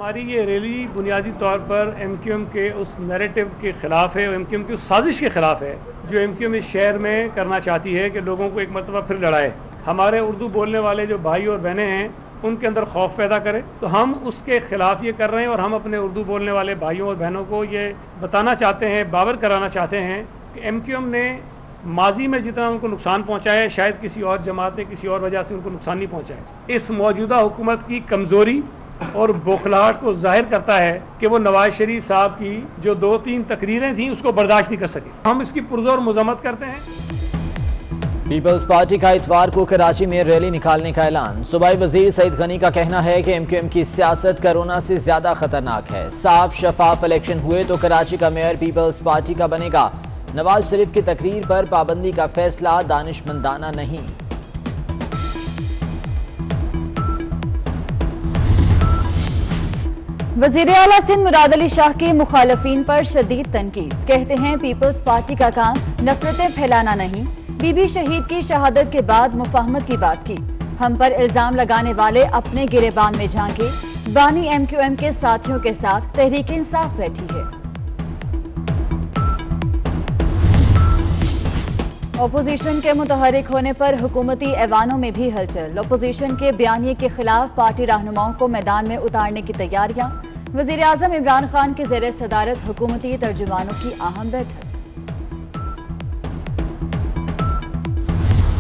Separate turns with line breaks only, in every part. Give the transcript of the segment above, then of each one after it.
हमारी ये रैली बुनियादी तौर पर एमक्यूएम के उस नैरेटिव के ख़िलाफ़ है और एमक्यूएम की उस साजिश के ख़िलाफ़ है जो एमक्यूएम इस शहर में करना चाहती है कि लोगों को एक मरतबा फिर लड़ाए, हमारे उर्दू बोलने वाले जो भाई और बहनें हैं उनके अंदर खौफ पैदा करे। तो हम उसके ख़िलाफ़ ये कर रहे हैं और हम अपने उर्दू बोलने वाले भाइयों और बहनों को ये बताना चाहते हैं, बावर कराना चाहते हैं कि एमक्यूएम ने माजी में जितना उनको नुकसान पहुँचाया है शायद किसी और जमात ने किसी और वजह से उनको नुकसान नहीं पहुँचाया। इस मौजूदा हुकूमत की कमज़ोरी और बौखलाहट को जाहिर करता है कि वो नवाज शरीफ साहब की जो 2-3 तकरीरें थीं उसको बर्दाश्त नहीं कर सके। हम इसकी पुरजोर मज़म्मत करते हैं।
पीपल्स पार्टी का इतवार को कराची में रैली निकालने का ऐलान। सूबाई वजीर सईद गनी का कहना है कि एमक्यूएम की सियासत कोरोना से ज्यादा खतरनाक है। साफ शफाफ इलेक्शन हुए तो कराची का मेयर पीपल्स पार्टी का बनेगा। नवाज शरीफ की तकरीर पर पाबंदी का फैसला दानिशमंदाना नहीं।
वज़ीर आला सिंध मुराद अली शाह की मुखालफीन पर शदीद तनकीद। कहते हैं पीपल्स पार्टी का काम नफरतें फैलाना नहीं। बीबी शहीद की शहादत के बाद मुफाहमत की बात की। हम पर इल्जाम लगाने वाले अपने गिरेबान में झांके। बानी एमक्यूएम के साथियों के साथ तहरीक इंसाफ बैठी है। ओपोजिशन के मुतहरिक होने पर हुकूमती ऐवानों में भी हलचल। ओपोजिशन के बयानिए के खिलाफ पार्टी रहनुमाओं को मैदान में उतारने की तैयारियां। वज़ीर आज़म इमरान खान के ज़ेर सदारत हुकूमती तर्जुमानों की अहम बैठक।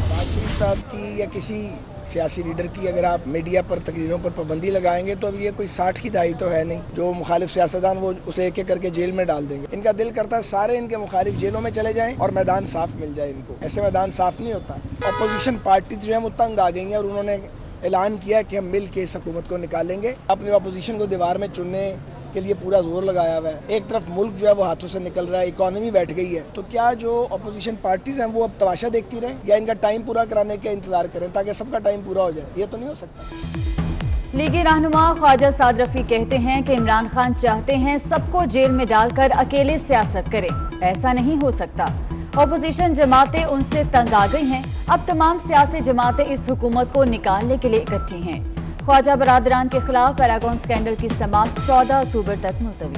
नवाज शरीफ साहब की या किसी सियासी लीडर की अगर आप मीडिया पर तकरीरों पर पाबंदी लगाएंगे तो अब ये कोई 60 की दहाई तो है नहीं जो मुखालिफ सियासतदान वो उसे एक एक करके जेल में डाल देंगे। इनका दिल करता है सारे इनके मुखालिफ जेलों में चले जाएं और मैदान साफ मिल जाए इनको। ऐसे मैदान साफ नहीं होता। अपोजिशन पार्टी जो है वो तंग आ गई हैं और उन्होंने ऐलान किया कि हम मिल के इस हुकूमत को निकालेंगे। अपनी अपोजिशन को दीवार में चुनने के लिए पूरा जोर लगाया हुआ है। एक तरफ मुल्क जो है वो हाथों से निकल रहा है, इकोनॉमी बैठ गई है। तो क्या जो अपोजिशन पार्टीज हैं वो अब तमाशा देखती रहें या इनका टाइम पूरा कराने का इंतजार करें ताकि सबका टाइम पूरा हो जाए? ये तो नहीं हो सकता।
लीगी रहनुमा ख्वाजा साद रफी कहते हैं कि इमरान खान चाहते हैं सबको जेल में डालकर अकेले सियासत करें। ऐसा नहीं हो सकता। अपोजिशन जमातें उनसे तंग आ गई हैं। अब तमाम सियासी जमातें इस हुकूमत को निकालने के लिए इकट्ठी हैं। ख्वाजा बरादरान के खिलाफ पैरागॉन स्कैंडल की समाअत 14 अक्टूबर तक मुलतवी।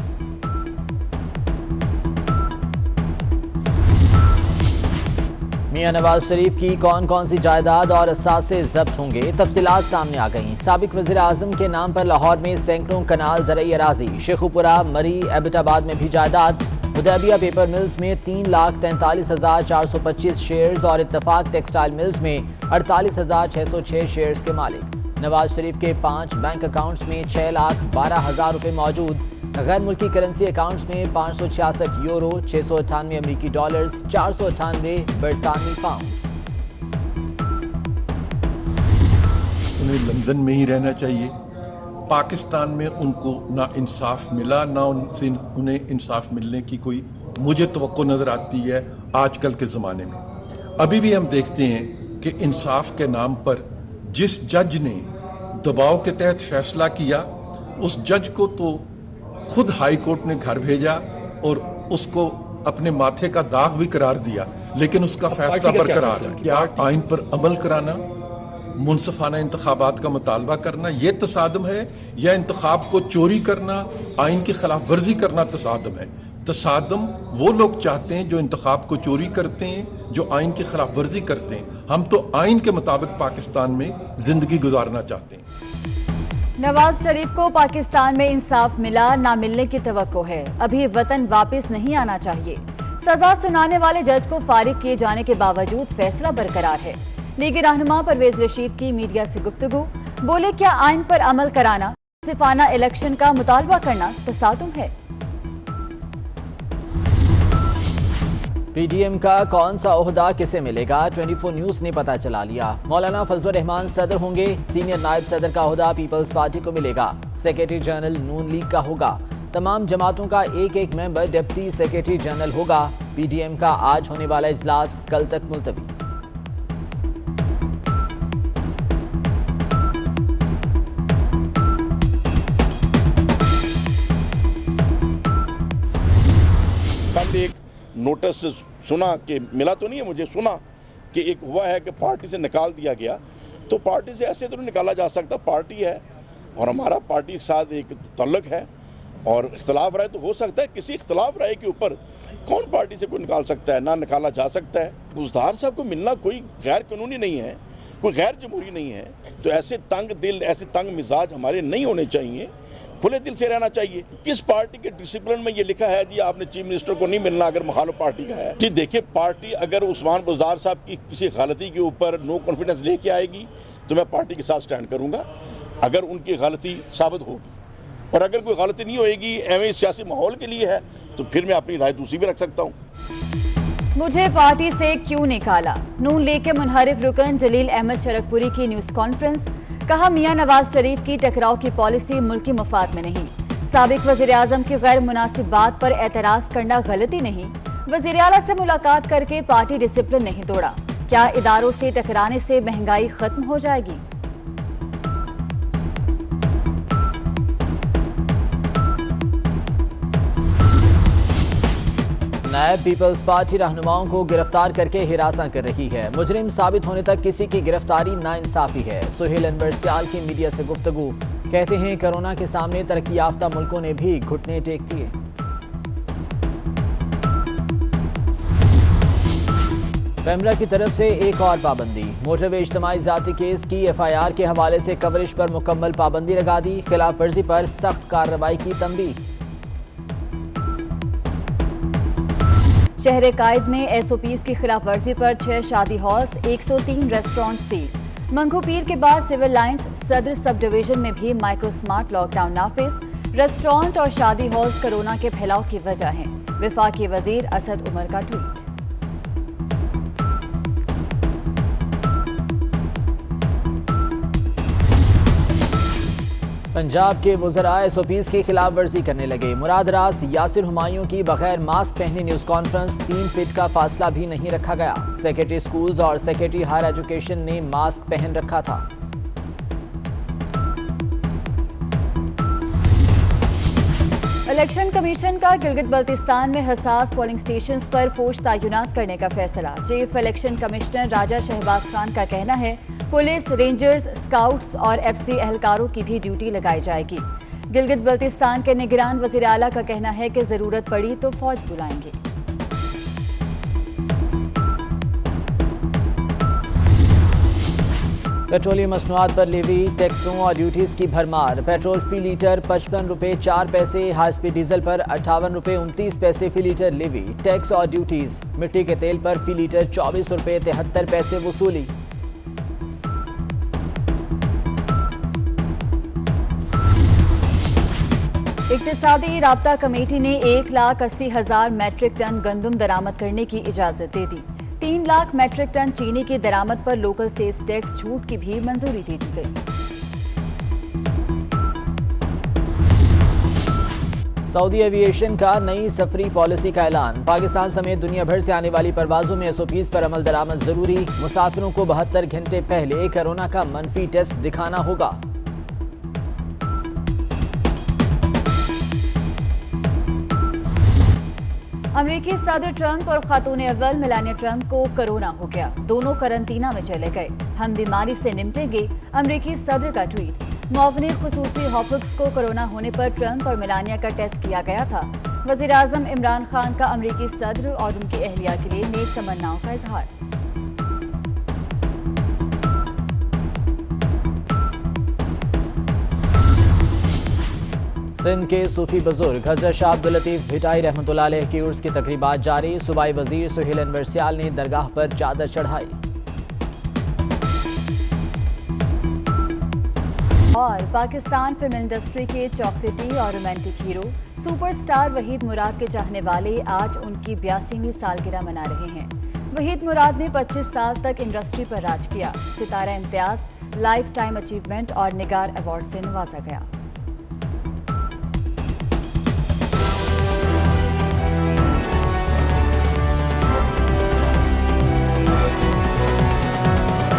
मियां नवाज शरीफ की कौन कौन सी जायदाद और असासे जब्त होंगे, तफसीलात सामने आ गई। साबिक वज़ीर आज़म के नाम पर लाहौर में सैकड़ों कनाल ज़रई अराजी, शेखुपुरा, मरी, एबटाबाद में भी जायदाद। हुदैबिया पेपर मिल्स में 3,43,425 शेयर्स और इत्तफाक टेक्सटाइल मिल्स में 48,606 शेयर्स के मालिक। नवाज शरीफ के 5 बैंक अकाउंट्स में 6,12,000 रुपये मौजूद। गैर मुल्की करेंसी अकाउंट्स में 566 यूरो, 698 अमरीकी डॉलर्स, 498 बरतानवी पाउंड।
उन्हें लंदन में ही रहना चाहिए। पाकिस्तान में उनको ना इंसाफ मिला, ना उनसे उन्हें इंसाफ मिलने की कोई मुझे तवक्को नज़र आती है आजकल के ज़माने में। अभी भी हम देखते हैं कि इंसाफ के नाम पर जिस जज ने दबाव के तहत फैसला किया उस जज को तो खुद हाई कोर्ट ने घर भेजा और उसको अपने माथे का दाग भी करार दिया, लेकिन उसका फैसला बरकरार है। क्या आइन पर अमल कराना, मुनसफाना इंतखाबात का मुतालबा करना ये तसादम है या इंतखाब को चोरी करना, आइन की खिलाफ वर्जी करना तसादम है? तसादम वो लोग चाहते हैं जो इंतखाब को चोरी करते हैं, जो आइन की खिलाफ वर्जी करते हैं। हम तो आइन के मुताबिक पाकिस्तान में जिंदगी गुजारना चाहते हैं।
नवाज शरीफ को पाकिस्तान में इंसाफ मिला ना मिलने की तवक्को है। अभी वतन वापस नहीं आना चाहिए। सजा सुनाने वाले जज को फारिग किए जाने के बावजूद फैसला बरकरार है। लीगी रहनुमा परवेज रशीद की मीडिया से गुफ्तगू। बोले क्या आइन पर अमल कराना, सिफाना इलेक्शन का मुतालबा करना तसादुम है?
पीडीएम का कौन सा ओहदा किसे मिलेगा, 24 न्यूज ने पता चला लिया। मौलाना फजलुर रहमान सदर होंगे। सीनियर नायब सदर का ओहदा पीपल्स पार्टी को मिलेगा। सेक्रेटरी जनरल नून लीग का होगा। तमाम जमातों का एक एक मेंबर डिप्टी सेक्रेटरी जनरल होगा। पीडीएम का आज होने वाला इजलास कल तक मुलतवी।
एक नोटिस सुना कि मिला तो नहीं है, मुझे सुना कि एक हुआ है कि पार्टी से निकाल दिया गया। तो पार्टी से ऐसे तो नहीं निकाला जा सकता। पार्टी है, और हमारा पार्टी के साथ एक तल्लुक है, और इख्तलाफ राय तो हो सकता है, किसी इख्तलाफ राय के ऊपर कौन पार्टी से कोई निकाल सकता है, ना निकाला जा सकता है। बुज़दार साहब को मिलना कोई गैर कानूनी नहीं है, कोई गैर जमहूरी नहीं है। तो ऐसे तंग दिल, ऐसे तंग मिजाज हमारे नहीं होने चाहिए, खुले दिल से रहना चाहिए। किस पार्टी के डिसिप्लिन में ये लिखा है जी आपने चीफ मिनिस्टर को नहीं मिलना अगर मुखालिफ पार्टी का है? जी देखिए, पार्टी अगर उस्मान बुज़दार साहब की किसी गलती के ऊपर नो कॉन्फिडेंस लेके आएगी तो मैं पार्टी के साथ स्टैंड करूंगा, अगर उनकी गलती साबित होगी। और अगर कोई गलती नहीं होएगी, एवं सियासी माहौल के लिए है, तो फिर मैं अपनी राय दूसरी भी रख सकता हूँ।
मुझे पार्टी से क्यों निकाला? नून लीग के मुनहरिफ रुकन जलील अहमद शरकपुरी की न्यूज कॉन्फ्रेंस। कहा, मियां नवाज शरीफ की टकराव की पॉलिसी मुल्की मफाद में नहीं। साबिक वजीर आजम की गैर मुनासिब बात पर एतराज करना गलती नहीं। वजीर आला से मुलाकात करके पार्टी डिसिप्लिन नहीं तोड़ा। क्या इदारों से टकराने से महंगाई खत्म हो जाएगी?
नायब पीपल्स पार्टी रहनुमाओं को गिरफ्तार करके हिरासा कर रही है। मुजरिम साबित होने तक किसी की गिरफ्तारी नाइंसाफी है। सुहेल अनवर सियाल की मीडिया से गुफ्तगू। कहते हैं, कोरोना के सामने तरक्की याफ्ता मुल्कों ने भी घुटने टेक दिए। पैमरा की तरफ से एक और पाबंदी। मोटरवे इज्तिमाई जाती केस की FIR के हवाले से कवरेज पर मुकम्मल पाबंदी लगा दी। खिलाफ वर्जी पर सख्त कार्रवाई की तंबीह।
शहर कायद में SOPs की खिलाफ वर्जी पर 6 शादी हॉल्स, 103 रेस्टोरेंट सील। मंगू पीर के बाद सिविल लाइंस सदर सब डिवीजन में भी माइक्रो स्मार्ट लॉकडाउन नाफिज। रेस्टोरेंट और शादी हॉल्स कोरोना के फैलाव की वजह हैं। विफाकी वजीर असद उमर का ट्वीट।
पंजाब के वज़रा SOPs की खिलाफ वर्जी करने लगे। मुराद रास यासिर हुमायूं की बगैर मास्क पहने न्यूज कॉन्फ्रेंस। 3 फीट का फासला भी नहीं रखा गया। सेक्रेटरी स्कूल्स और सेक्रेटरी हायर एजुकेशन ने मास्क पहन रखा था।
इलेक्शन कमीशन का गिलगित बल्तिस्तान में हसास पोलिंग स्टेशंस पर फौज तैनात करने का फैसला। चीफ इलेक्शन कमिश्नर राजा शहबाज खान का कहना है, पुलिस, रेंजर्स, स्काउट्स और FC एहलकारों की भी ड्यूटी लगाई जाएगी। गिलगित बल्तिस्तान के निगरान वजीर आला का कहना है कि जरूरत पड़ी तो फौज बुलाएंगे।
पेट्रोलियम मसनूआत पर लेवी, टैक्सों और ड्यूटीज की भरमार। पेट्रोल फी लीटर 55 रुपये 4 पैसे, हाई स्पीड डीजल पर 58 रुपये 29 पैसे फी लीटर लेवी, टैक्स और ड्यूटीज। मिट्टी के तेल पर फी लीटर 24 रुपये 73 पैसे वसूली।
इक्तिसादी राब्ता कमेटी ने 1,80,000 मैट्रिक टन गंदम दरामद करने की इजाजत दे दी। 3 लाख मैट्रिक टन चीनी की दरामद पर लोकल सेल्स टैक्स छूट की भी मंजूरी दे दी गई।
सऊदी एविएशन का नई सफरी पॉलिसी का ऐलान। पाकिस्तान समेत दुनिया भर से आने वाली परवाजों में SOPs पर अमल दरामद जरूरी। मुसाफिरों को 72 घंटे पहले कोरोना का मनफी टेस्ट दिखाना होगा।
अमेरिकी सदर ट्रंप और खातून अव्वल मेलानिया ट्रंप को कोरोना हो गया। दोनों करंटीना में चले गए। हम बीमारी से निपटेंगे, अमेरिकी सदर का ट्वीट। मुआवनी खुसूसी हॉपिक्स को कोरोना होने पर ट्रंप और मेलानिया का टेस्ट किया गया था। वजीर आजम इमरान खान का अमेरिकी सदर और उनकी अहलिया के लिए नेक तमन्नाओं का इजहार।
सिंध के सूफी बुजुर्ग हज़रत शाह अब्दुल लतीफ भिटाई रहमतुल्लाह अलैह की उर्स की तकरीबात जारी। सूबाई वजीर सुहेल अनवर सियाल ने दरगाह पर चादर चढ़ाई।
और पाकिस्तान फिल्म इंडस्ट्री के चॉकलेटी और रोमांटिक हीरो सुपरस्टार वहीद मुराद के चाहने वाले आज उनकी 82वीं सालगिरह मना रहे हैं। वहीद मुराद ने 25 साल तक इंडस्ट्री पर राज किया। सितारा इम्तियाज, लाइफ टाइम अचीवमेंट और निगार अवार्ड से नवाजा गया।